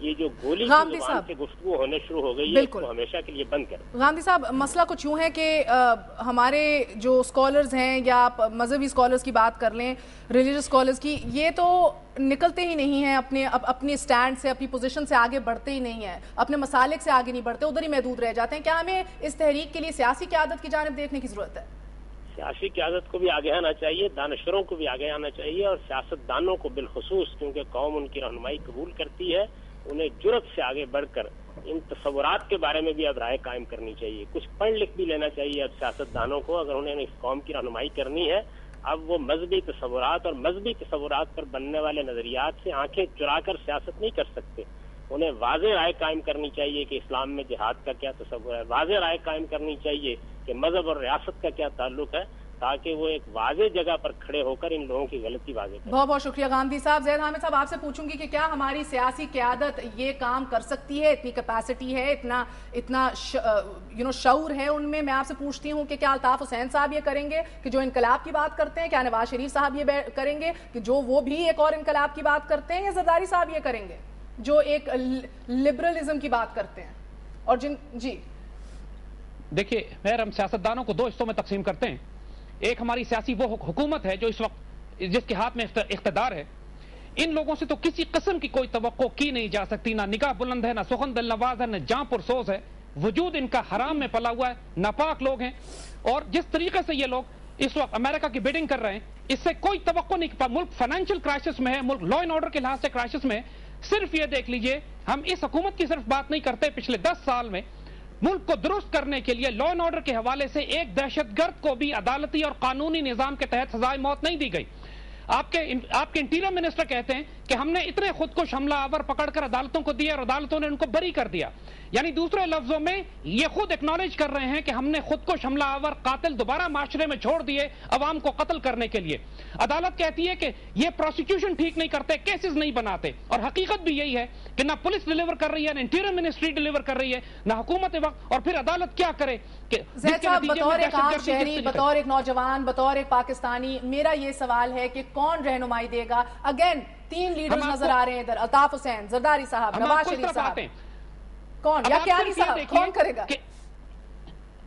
یہ جو گولی کی زبان سے گفتگو ہونے شروع ہو گئی ہے اس کو ہمیشہ کے لیے بند کریں۔ غامدی صاحب، مسئلہ کچھ یوں ہے کہ ہمارے جو اسکالرز ہیں یا آپ مذہبی اسکالرز کی بات کر لیں، ریلیجس اسکالرز کی، یہ تو نکلتے ہی نہیں ہیں اپنے سٹینڈ سے، اپنی پوزیشن سے آگے بڑھتے ہی نہیں ہیں، اپنے مسالک سے آگے نہیں بڑھتے، ادھر ہی محدود رہ جاتے ہیں۔ کیا ہمیں اس تحریک کے لیے سیاسی قیادت کی جانب دیکھنے کی ضرورت ہے؟ سیاسی قیادت کو بھی آگے آنا چاہیے، دانشوروں کو بھی آگے آنا چاہیے، اور سیاستدانوں کو بالخصوص، کیونکہ قوم ان کی رہنمائی قبول کرتی ہے، انہیں جرأت سے آگے بڑھ کر ان تصورات کے بارے میں بھی اب رائے قائم کرنی چاہیے۔ کچھ پڑھ لکھ بھی لینا چاہیے اب سیاستدانوں کو، اگر انہیں اس قوم کی رہنمائی کرنی ہے۔ اب وہ مذہبی تصورات اور مذہبی تصورات پر بننے والے نظریات سے آنکھیں چرا کر سیاست نہیں کر سکتے۔ انہیں واضح رائے قائم کرنی چاہیے کہ اسلام میں جہاد کا کیا تصور ہے، واضح رائے قائم کرنی چاہیے کہ مذہب اور ریاست کا کیا تعلق ہے، تاکہ وہ ایک واضح جگہ پر کھڑے ہو کر ان لوگوں کی غلطی واضح کریں۔ بہت بہت شکریہ غامدی صاحب۔ زید حامد صاحب، آپ سے پوچھوں گی کہ کیا ہماری سیاسی قیادت یہ کام کر سکتی ہے؟ اتنی کیپیسٹی ہے، اتنا شعور ہے ان میں؟ میں آپ سے پوچھتی ہوں کہ کیا الطاف حسین صاحب یہ کریں گے کہ جو انقلاب کی بات کرتے ہیں؟ کیا نواز شریف صاحب یہ کریں گے کہ جو وہ بھی ایک اور انقلاب کی بات کرتے ہیں؟ یا زرداری صاحب یہ کریں گے جو ایک لبرلزم کی بات کرتے ہیں؟ اور جی دیکھیے خیر، ہم سیاستدانوں کو دو حصوں میں تقسیم کرتے ہیں۔ ایک ہماری سیاسی وہ حکومت ہے جو اس وقت جس کے ہاتھ میں اقتدار ہے۔ ان لوگوں سے تو کسی قسم کی کوئی توقع کی نہیں جا سکتی، نہ نگاہ بلند ہے، نہ سخن دل نواز ہے، نہ جاں پرسوز ہے۔ وجود ان کا حرام میں پلا ہوا ہے، ناپاک لوگ ہیں، اور جس طریقے سے یہ لوگ اس وقت امریکہ کی بیڈنگ کر رہے ہیں، اس سے کوئی توقع نہیں۔ ملک فائنینشیل کرائسس میں ہے، ملک لا اینڈ آرڈر کے لحاظ سے کرائسس میں ہے۔ صرف یہ دیکھ لیجئے، ہم اس حکومت کی صرف بات نہیں کرتے، پچھلے 10 سال میں ملک کو درست کرنے کے لیے لا اینڈ آرڈر کے حوالے سے ایک دہشت گرد کو بھی عدالتی اور قانونی نظام کے تحت سزائے موت نہیں دی گئی۔ آپ کے انٹیریئر منسٹر کہتے ہیں کہ ہم نے اتنے خود کو حملہ آور پکڑ کر عدالتوں کو دیا اور عدالتوں نے ان کو بری کر دیا۔ یعنی دوسرے لفظوں میں یہ خود ایکنالج کر رہے ہیں کہ ہم نے خود کو حملہ آور قاتل دوبارہ معاشرے میں چھوڑ دیے عوام کو قتل کرنے کے لیے۔ عدالت کہتی ہے کہ یہ پروسیکیوشن ٹھیک نہیں کرتے، کیسز نہیں بناتے، اور حقیقت بھی یہی ہے کہ نہ پولیس ڈیلیور کر رہی ہے، نہ انٹیریئر منسٹری ڈیلیور کر رہی ہے، نہ حکومت وقت، اور پھر عدالت کیا کرے کہ زید صاحب، بطور ایک عام شہری، بطور ایک نوجوان، بطور ایک پاکستانی، میرا یہ سوال ہے کہ کون رہنمائی دے گا؟ اگین 3 لیڈرز نظر آ رہے ہیں ادھر، الطاف حسین، زرداری صاحب، نواز شریف صاحب، کون؟ یا کیانی صاحب، کون کرے گا؟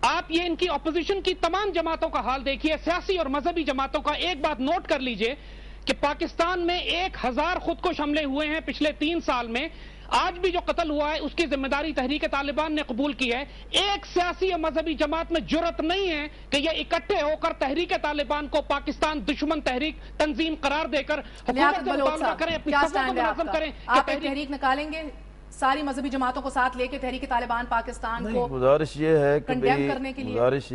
آپ یہ ان کی اپوزیشن کی تمام جماعتوں کا حال دیکھیے، سیاسی اور مذہبی جماعتوں کا۔ ایک بات نوٹ کر لیجئے کہ پاکستان میں 1000 خودکش حملے ہوئے ہیں پچھلے 3 سال میں۔ آج بھی جو قتل ہوا ہے اس کی ذمہ داری تحریک طالبان نے قبول کی ہے۔ ایک سیاسی اور مذہبی جماعت میں جرأت نہیں ہے کہ یہ اکٹھے ہو کر تحریک طالبان کو پاکستان دشمن تحریک تنظیم قرار دے کر حکومت سے مطالبہ کریں، اپنی صفوں کو منظم کریں۔ آپ ایک تحریک نکالیں گے ساری مذہبی جماعتوں کو ساتھ لے کے تحریک طالبان پاکستان کو گزارش یہ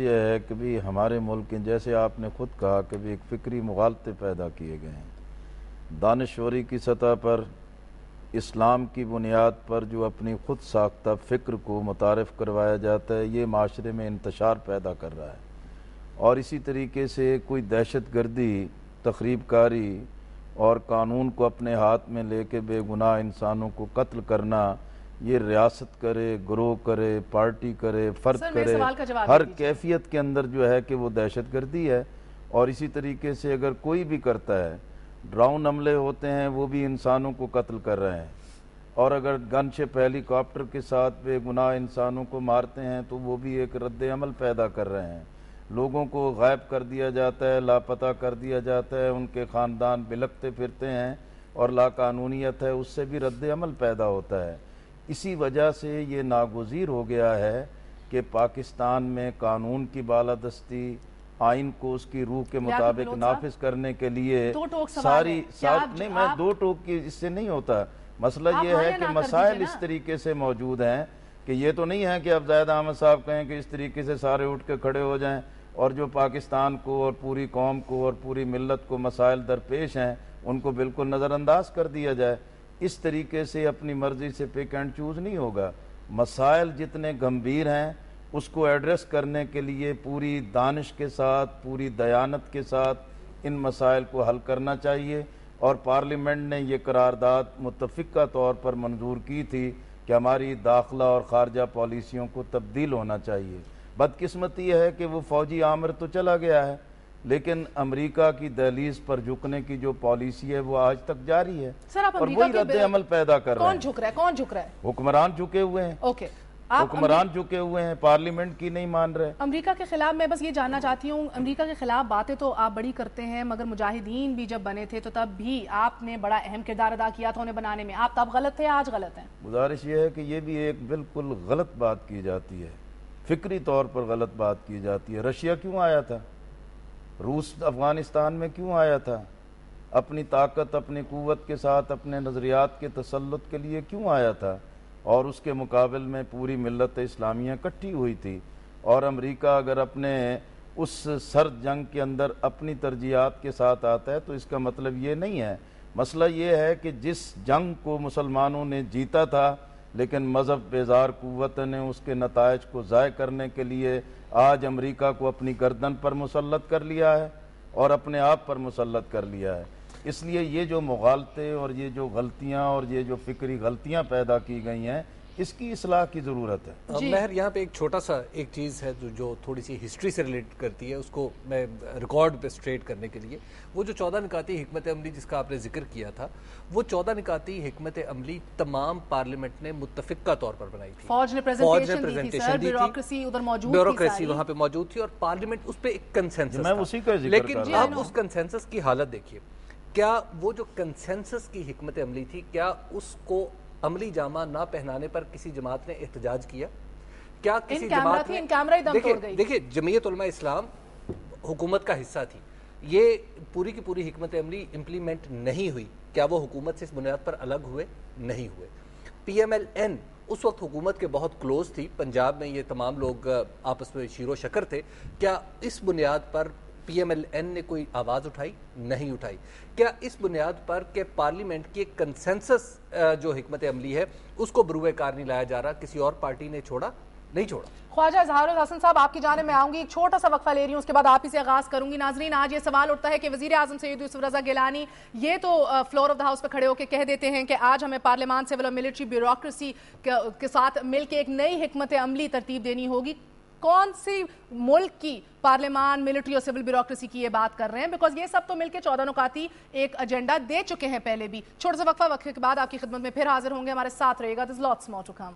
ہے کہ بھی ہمارے ملک جیسے آپ نے خود کہا کہ بھی ایک فکری مغالطے پیدا کیے گئے ہیں دانشوری کی سطح پر، اسلام کی بنیاد پر جو اپنی خود ساختہ فکر کو متعارف کروایا جاتا ہے، یہ معاشرے میں انتشار پیدا کر رہا ہے۔ اور اسی طریقے سے کوئی دہشت گردی، تخریب کاری اور قانون کو اپنے ہاتھ میں لے کے بے گناہ انسانوں کو قتل کرنا، یہ ریاست کرے، گروہ کرے، پارٹی کرے، فرد کرے، ہر کیفیت کے اندر جو ہے کہ وہ دہشت گردی ہے۔ اور اسی طریقے سے اگر کوئی بھی کرتا ہے، ڈراؤن حملے ہوتے ہیں، وہ بھی انسانوں کو قتل کر رہے ہیں، اور اگر گن شپ ہیلی کاپٹر کے ساتھ بے گناہ انسانوں کو مارتے ہیں تو وہ بھی ایک رد عمل پیدا کر رہے ہیں۔ لوگوں کو غائب کر دیا جاتا ہے، لاپتہ کر دیا جاتا ہے، ان کے خاندان بلکتے پھرتے ہیں، اور لاقانونیت ہے، اس سے بھی رد عمل پیدا ہوتا ہے۔ اسی وجہ سے یہ ناگزیر ہو گیا ہے کہ پاکستان میں قانون کی بالادستی، آئین کو اس کی روح کے مطابق نافذ کرنے کے لیے نہیں، میں دو ٹوک کی اس سے نہیں ہوتا۔ مسئلہ یہ ہے کہ مسائل اس طریقے سے موجود ہیں کہ یہ تو نہیں ہے کہ اب زید احمد صاحب کہیں کہ اس طریقے سے سارے اٹھ کے کھڑے ہو جائیں اور جو پاکستان کو اور پوری قوم کو اور پوری ملت کو مسائل درپیش ہیں ان کو بالکل نظر انداز کر دیا جائے۔ اس طریقے سے اپنی مرضی سے پک اینڈ چوز نہیں ہوگا۔ مسائل جتنے گمبھیر ہیں اس کو ایڈریس کرنے کے لیے پوری دانش کے ساتھ، پوری دیانت کے ساتھ ان مسائل کو حل کرنا چاہیے۔ اور پارلیمنٹ نے یہ قرارداد متفقہ طور پر منظور کی تھی کہ ہماری داخلہ اور خارجہ پالیسیوں کو تبدیل ہونا چاہیے۔ بدقسمتی یہ ہے کہ وہ فوجی آمر تو چلا گیا ہے، لیکن امریکہ کی دہلیز پر جھکنے کی جو پالیسی ہے وہ آج تک جاری ہے سر آپ اور وہی رد عمل پیدا کر رہے ہیں. کون جھک رہا ہے؟ حکمران جھکے ہوئے ہیں. اوکے، حکمران جھکے ہوئے ہیں، پارلیمنٹ کی نہیں مان رہے. امریکہ کے خلاف میں بس یہ جاننا چاہتی ہوں، امریکہ کے خلاف باتیں تو آپ بڑی کرتے ہیں، مگر مجاہدین بھی جب بنے تھے تو تب بھی آپ نے بڑا اہم کردار ادا کیا تھا انہیں بنانے میں. آپ تب غلط تھے، آج غلط ہیں؟ گزارش یہ ہے کہ یہ بھی ایک بالکل غلط بات کی جاتی ہے، فکری طور پر غلط بات کی جاتی ہے. رشیا کیوں آیا تھا؟ روس افغانستان میں کیوں آیا تھا؟ اپنی طاقت، اپنی قوت کے ساتھ اپنے نظریات کے تسلط کے لیے کیوں آیا تھا؟ اور اس کے مقابل میں پوری ملت اسلامیہ اکٹھی ہوئی تھی. اور امریکہ اگر اپنے اس سرد جنگ کے اندر اپنی ترجیحات کے ساتھ آتا ہے تو اس کا مطلب یہ نہیں ہے. مسئلہ یہ ہے کہ جس جنگ کو مسلمانوں نے جیتا تھا لیکن مذہب بیزار قوت نے اس کے نتائج کو ضائع کرنے کے لیے آج امریکہ کو اپنی گردن پر مسلط کر لیا ہے اور اپنے آپ پر مسلط کر لیا ہے. اس لیے یہ جو مغالطے اور یہ جو غلطیاں اور یہ جو فکری غلطیاں پیدا کی گئی ہیں اس کی اصلاح کی ضرورت ہے. مہر یہاں پہ ایک چھوٹا سا ایک چیز ہے جو تھوڑی سی ہسٹری سے ریلیٹ کرتی ہے، اس کو میں ریکارڈ پہ اسٹریٹ کرنے کے لیے، وہ جو 14 نکاتی حکمت عملی جس کا آپ نے ذکر کیا تھا، وہ 14 نکاتی حکمت عملی تمام پارلیمنٹ نے متفقہ طور پر بنائی تھی. فوج نے پریزنٹیشن دی تھی، بیوروکریسی ادھر موجود تھی، بیوروکریسی وہاں پہ موجود تھی اور پارلیمنٹ اس پہ ایک کنسنسس میں اسی کا ذکر کر لیکن اب اس کنسنسس کی حالت دیکھیے. کیا وہ جو کنسنسس کی حکمت عملی تھی، کیا اس کو عملی جامہ نہ پہنانے پر کسی جماعت نے احتجاج کیا؟ کیا کسی جماعت نے دیکھیں جمعیت علماء اسلام حکومت کا حصہ تھی، یہ پوری کی پوری حکمت عملی امپلیمنٹ نہیں ہوئی. کیا وہ حکومت سے اس بنیاد پر الگ ہوئے؟ نہیں ہوئے. پی ایم ایل این اس وقت حکومت کے بہت کلوز تھی، پنجاب میں یہ تمام لوگ آپس میں شیر و شکر تھے. کیا اس بنیاد پر پی ایم ایل این نے کوئی آواز اٹھائی؟ نہیں اٹھائی. کیا اس بنیاد پر کہ پارلیمنٹ کی ایک کنسنسس جو حکمت عملی ہے اس کو بروئے کار نہیں لایا جا رہا، کسی اور پارٹی نے چھوڑا؟ نہیں چھوڑا. خواجہ اظہار الحسن صاحب آپ کی جانب میں آؤں گی، ایک چھوٹا سا وقفہ لے رہی ہوں، اس کے بعد آپ ہی سے آغاز کروں گی. ناظرین آج یہ سوال اٹھتا ہے کہ وزیر اعظم سید یوسف رضا گیلانی یہ تو فلور آف دا ہاؤس پہ کھڑے ہو کے کہہ دیتے ہیں کہ آج ہمیں پارلیمان سول اور ملٹری بیوروکریسی کے ساتھ مل کے ایک نئی حکمت عملی ترتیب دینی ہوگی. کون سی ملک کی پارلیمان، ملٹری اور سول بیوروکریسی کی یہ بات کر رہے ہیں؟ بیکاز یہ سب تو مل کے 14 نکاتی ایک ایجنڈا دے چکے ہیں پہلے بھی. چھوٹا سا وقفے کے بعد آپ کی خدمت میں پھر حاضر ہوں گے، ہمارے ساتھ رہے گا. There's lots more to come.